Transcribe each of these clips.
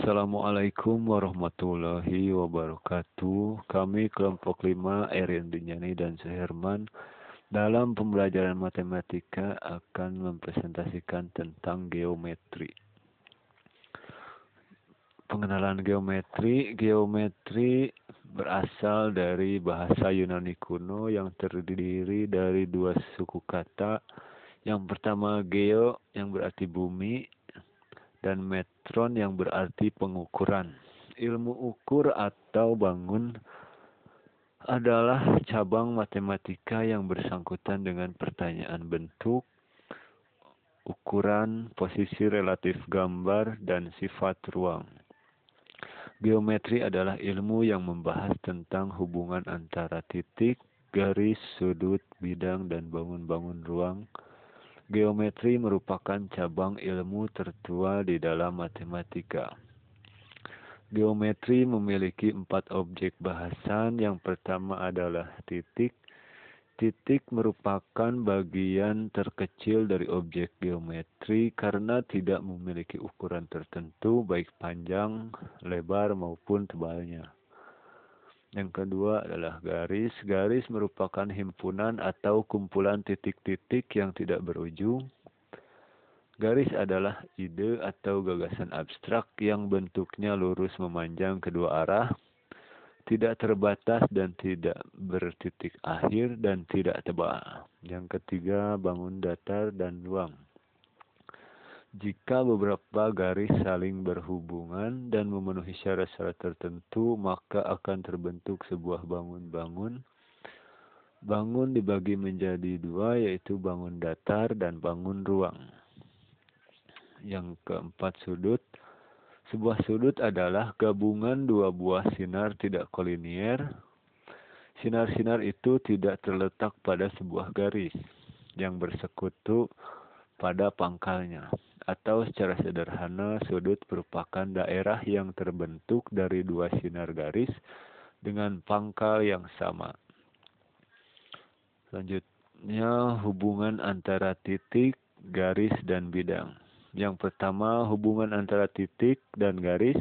Assalamualaikum warahmatullahi wabarakatuh. Kami kelompok 5 Erin Dinyani dan Suherman dalam pembelajaran matematika akan mempresentasikan tentang geometri. Pengenalan geometri. Geometri berasal dari bahasa Yunani kuno yang terdiri dari dua suku kata. Yang pertama geo yang berarti bumi dan metron yang berarti pengukuran. Ilmu ukur atau bangun adalah cabang matematika yang bersangkutan dengan pertanyaan bentuk, ukuran, posisi relatif gambar, dan sifat ruang. Geometri adalah ilmu yang membahas tentang hubungan antara titik, garis, sudut, bidang, dan bangun-bangun ruang. Geometri merupakan cabang ilmu tertua di dalam matematika. Geometri memiliki 4 objek bahasan. Yang pertama adalah titik. Titik merupakan bagian terkecil dari objek geometri karena tidak memiliki ukuran tertentu baik panjang, lebar maupun tebalnya. Yang kedua adalah garis. Garis merupakan himpunan atau kumpulan titik-titik yang tidak berujung. Garis adalah ide atau gagasan abstrak yang bentuknya lurus memanjang kedua arah, tidak terbatas dan tidak bertitik akhir dan tidak tebal. Yang ketiga, bangun datar dan ruang. Jika beberapa garis saling berhubungan dan memenuhi syarat-syarat tertentu, maka akan terbentuk sebuah bangun-bangun. Bangun dibagi menjadi dua, yaitu bangun datar dan bangun ruang. Yang keempat, sudut. Sebuah sudut adalah gabungan dua buah sinar tidak kolinier. Sinar-sinar itu tidak terletak pada sebuah garis yang bersekutu pada pangkalnya. Atau secara sederhana, sudut merupakan daerah yang terbentuk dari dua sinar garis dengan pangkal yang sama. Selanjutnya, hubungan antara titik, garis, dan bidang. Yang pertama, hubungan antara titik dan garis.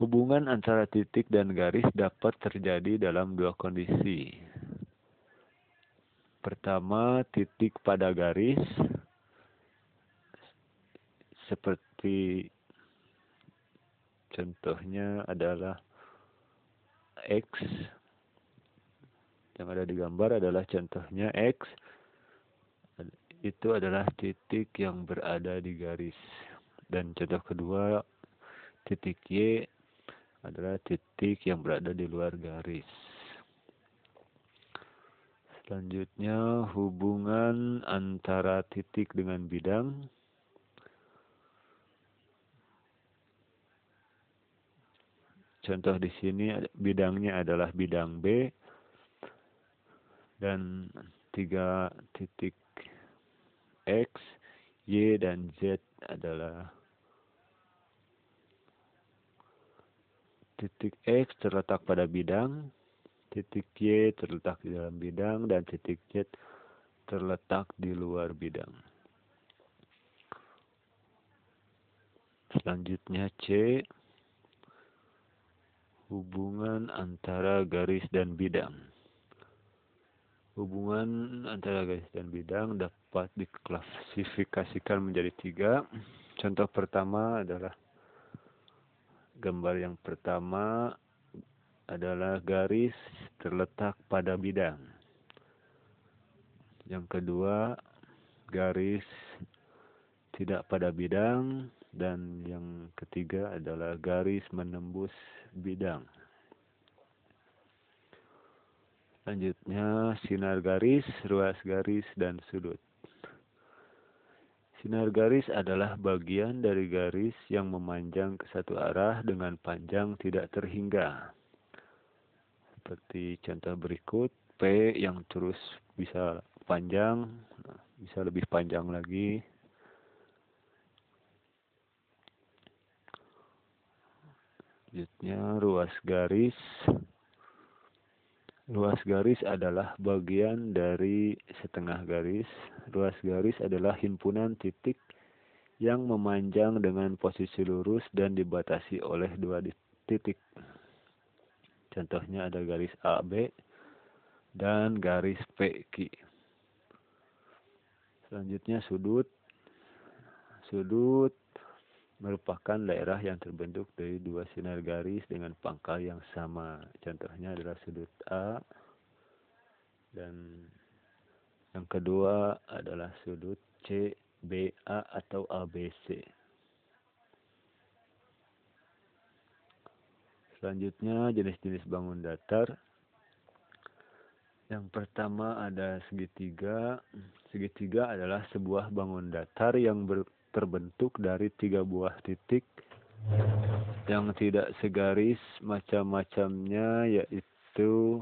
Hubungan antara titik dan garis dapat terjadi dalam dua kondisi. Pertama, titik pada garis, seperti contohnya adalah X. Yang ada di gambar adalah contohnya X. Itu adalah titik yang berada di garis. Dan contoh kedua, titik Y adalah titik yang berada di luar garis. Selanjutnya, hubungan antara titik dengan bidang. Contoh di sini bidangnya adalah bidang B dan 3 titik X, Y, dan Z adalah titik X terletak pada bidang, titik Y terletak di dalam bidang, dan titik Z terletak di luar bidang. Selanjutnya C, hubungan antara garis dan bidang. Hubungan antara garis dan bidang dapat diklasifikasikan menjadi 3. Contoh pertama adalah gambar yang pertama adalah garis terletak pada bidang. Yang kedua, garis tidak pada bidang. Dan yang ketiga adalah garis menembus bidang. Selanjutnya, sinar garis, ruas garis, dan sudut. Sinar garis adalah bagian dari garis yang memanjang ke satu arah dengan panjang tidak terhingga. Seperti contoh berikut, P yang terus bisa panjang, bisa lebih panjang lagi. Selanjutnya, ruas garis. Ruas garis adalah bagian dari setengah garis. Ruas garis adalah himpunan titik yang memanjang dengan posisi lurus dan dibatasi oleh dua titik. Contohnya ada garis AB dan garis PQ. Selanjutnya sudut. Sudut merupakan daerah yang terbentuk dari dua sinar garis dengan pangkal yang sama. Contohnya adalah sudut A dan yang kedua adalah sudut CBA atau ABC. Selanjutnya jenis-jenis bangun datar. Yang pertama ada segitiga. Segitiga adalah sebuah bangun datar yang terbentuk dari 3 buah titik yang tidak segaris. Macam-macamnya yaitu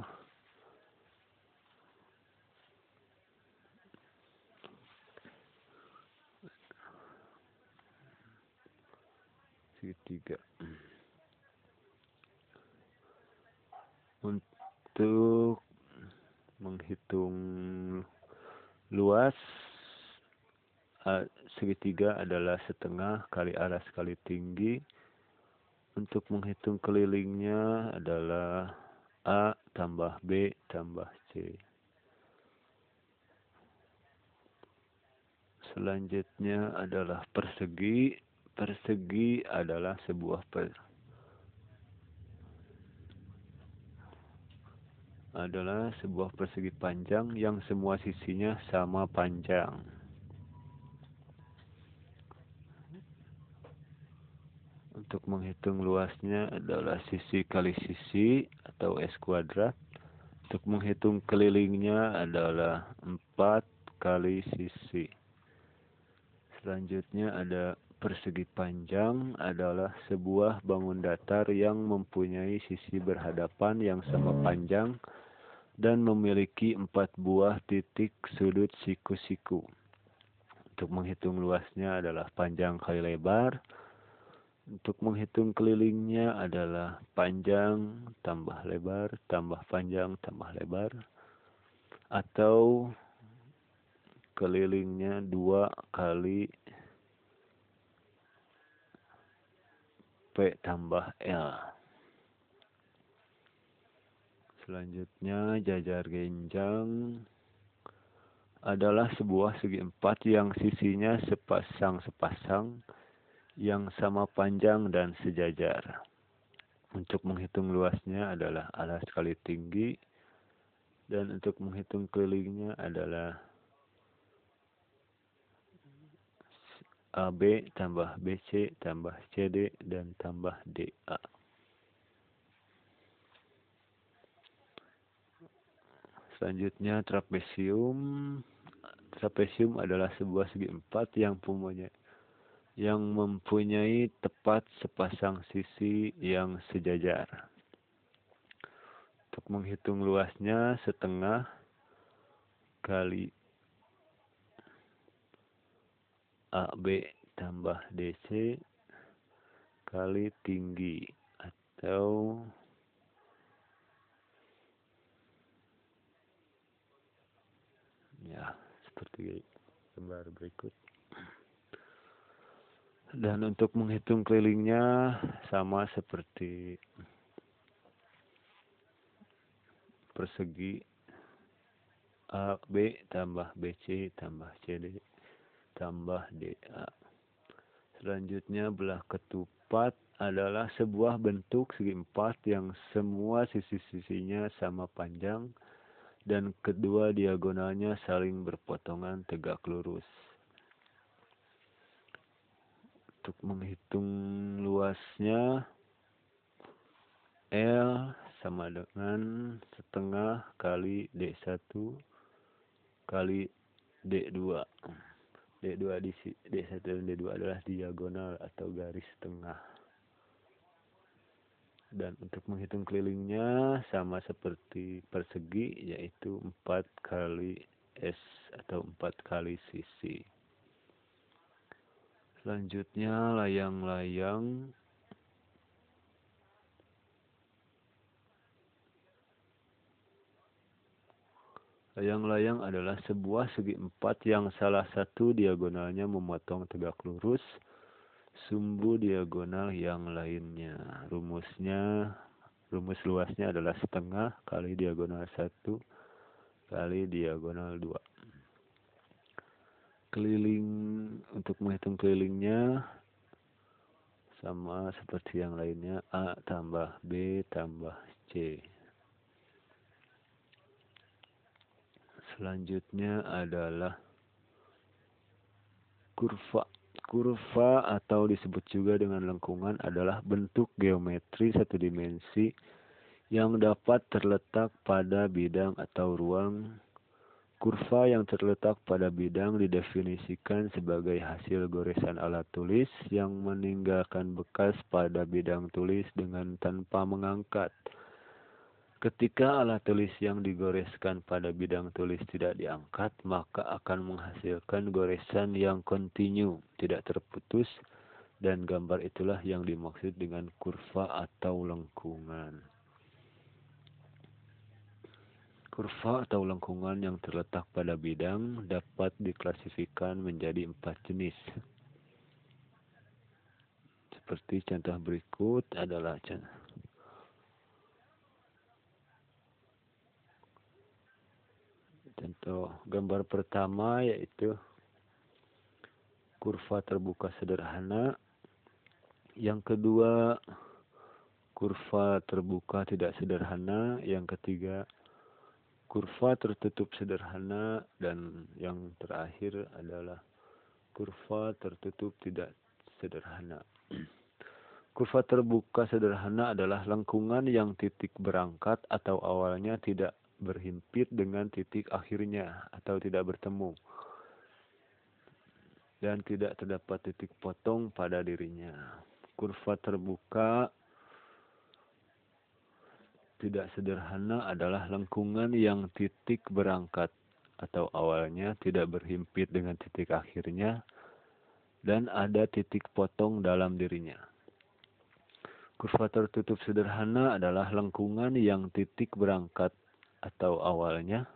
segitiga. Untuk menghitung luas, segitiga adalah setengah kali aras kali tinggi. Untuk menghitung kelilingnya adalah A tambah B tambah C. Selanjutnya adalah persegi. Persegi adalah sebuah persegi panjang yang semua sisinya sama panjang. Untuk menghitung luasnya adalah sisi kali sisi atau S kuadrat. Untuk menghitung kelilingnya adalah 4 kali sisi. Selanjutnya ada persegi panjang adalah sebuah bangun datar yang mempunyai sisi berhadapan yang sama panjang dan memiliki 4 buah titik sudut siku-siku. Untuk menghitung luasnya adalah panjang kali lebar. Untuk menghitung kelilingnya adalah panjang tambah lebar tambah panjang tambah lebar. Atau kelilingnya 2 kali P tambah L. Selanjutnya jajar genjang adalah sebuah segi empat yang sisinya sepasang-sepasang yang sama panjang dan sejajar. Untuk menghitung luasnya adalah alas kali tinggi dan untuk menghitung kelilingnya adalah AB tambah BC tambah CD dan tambah DA. Selanjutnya trapesium. Trapesium adalah sebuah segi empat yang mempunyai tepat sepasang sisi yang sejajar. Untuk menghitung luasnya setengah kali AB tambah DC kali tinggi atau ya seperti gambar berikut. Dan untuk menghitung kelilingnya sama seperti persegi AB tambah BC tambah CD tambah DA. Selanjutnya belah ketupat adalah sebuah bentuk segi empat yang semua sisi-sisinya sama panjang dan kedua diagonalnya saling berpotongan tegak lurus. Untuk menghitung luasnya L sama dengan setengah kali D1 kali D2. D1 dan D2 adalah diagonal atau garis tengah. Dan untuk menghitung kelilingnya sama seperti persegi yaitu 4 kali S atau 4 kali sisi. Selanjutnya layang-layang. Layang-layang adalah sebuah segi empat yang salah satu diagonalnya memotong tegak lurus sumbu diagonal yang lainnya. Rumus luasnya adalah setengah kali diagonal 1 kali diagonal 2. Keliling, untuk menghitung kelilingnya sama seperti yang lainnya, A tambah B tambah C. Selanjutnya adalah kurva. Kurva atau disebut juga dengan lengkungan adalah bentuk geometri satu dimensi yang dapat terletak pada bidang atau ruang. Kurva yang terletak pada bidang didefinisikan sebagai hasil goresan alat tulis yang meninggalkan bekas pada bidang tulis dengan tanpa mengangkat. Ketika alat tulis yang digoreskan pada bidang tulis tidak diangkat, maka akan menghasilkan goresan yang kontinu, tidak terputus, dan gambar itulah yang dimaksud dengan kurva atau lengkungan. Kurva atau lengkungan yang terletak pada bidang dapat diklasifikasikan menjadi 4 jenis. Seperti contoh berikut adalah contoh gambar pertama, yaitu kurva terbuka sederhana. Yang kedua, kurva terbuka tidak sederhana. Yang ketiga, kurva tertutup sederhana. Dan yang terakhir adalah kurva tertutup tidak sederhana. Kurva terbuka sederhana adalah lengkungan yang titik berangkat atau awalnya tidak berhimpit dengan titik akhirnya atau tidak bertemu, dan tidak terdapat titik potong pada dirinya. Kurva terbuka tidak sederhana adalah lengkungan yang titik berangkat atau awalnya tidak berhimpit dengan titik akhirnya dan ada titik potong dalam dirinya. Kurva tertutup sederhana adalah lengkungan yang titik berangkat atau awalnya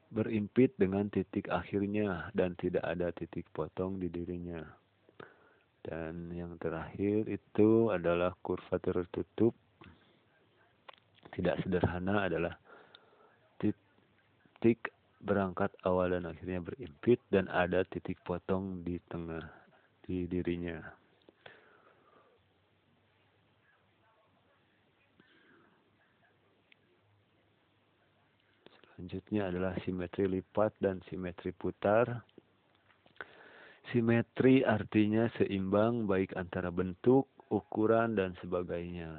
berimpit dengan titik akhirnya dan tidak ada titik potong di dirinya. Dan yang terakhir itu adalah kurva tertutup tidak sederhana adalah titik berangkat awal dan akhirnya berimpit dan ada titik potong di tengah di dirinya. Selanjutnya adalah simetri lipat dan simetri putar. Simetri artinya seimbang baik antara bentuk, ukuran, dan sebagainya.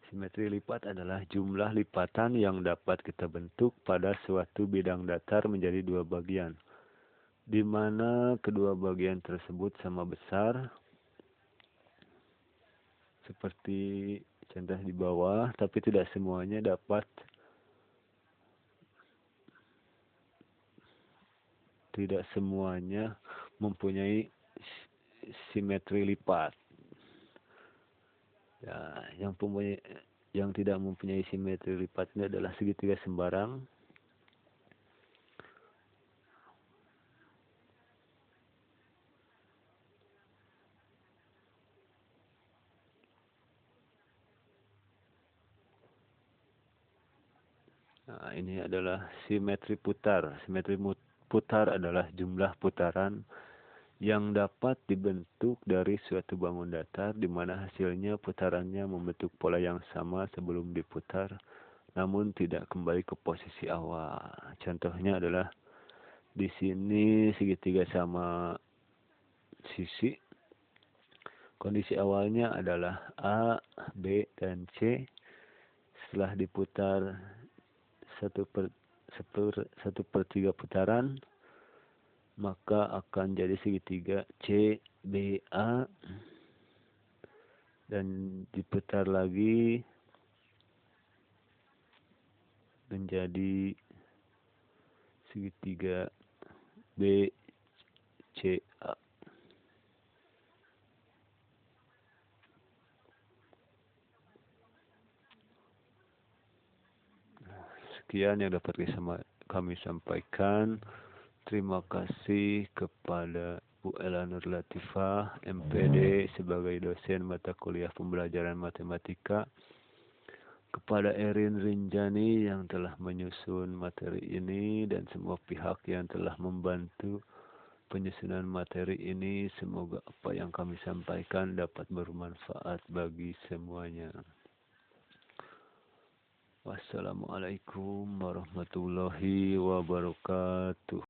Simetri lipat adalah jumlah lipatan yang dapat kita bentuk pada suatu bidang datar menjadi dua bagian, di mana kedua bagian tersebut sama besar, seperti contoh di bawah, tapi tidak semuanya mempunyai simetri lipat. Ya, yang tidak mempunyai simetri lipat ini adalah segitiga sembarang. Nah, ini adalah simetri putar. Simetri putar adalah jumlah putaran yang dapat dibentuk dari suatu bangun datar di mana hasilnya putarannya membentuk pola yang sama sebelum diputar, namun tidak kembali ke posisi awal. Contohnya adalah di sini segitiga sama sisi. Kondisi awalnya adalah A, B, dan C. Setelah diputar 1/3 putaran, maka akan jadi segitiga CBA, dan diputar lagi menjadi segitiga BCA. sekian yang dapat kami sampaikan. Terima kasih kepada Bu Ella Nur Latifah, MPD, sebagai dosen mata kuliah pembelajaran matematika. Kepada Erin Rinjani yang telah menyusun materi ini dan semua pihak yang telah membantu penyusunan materi ini. Semoga apa yang kami sampaikan dapat bermanfaat bagi semuanya. Wassalamualaikum warahmatullahi wabarakatuh.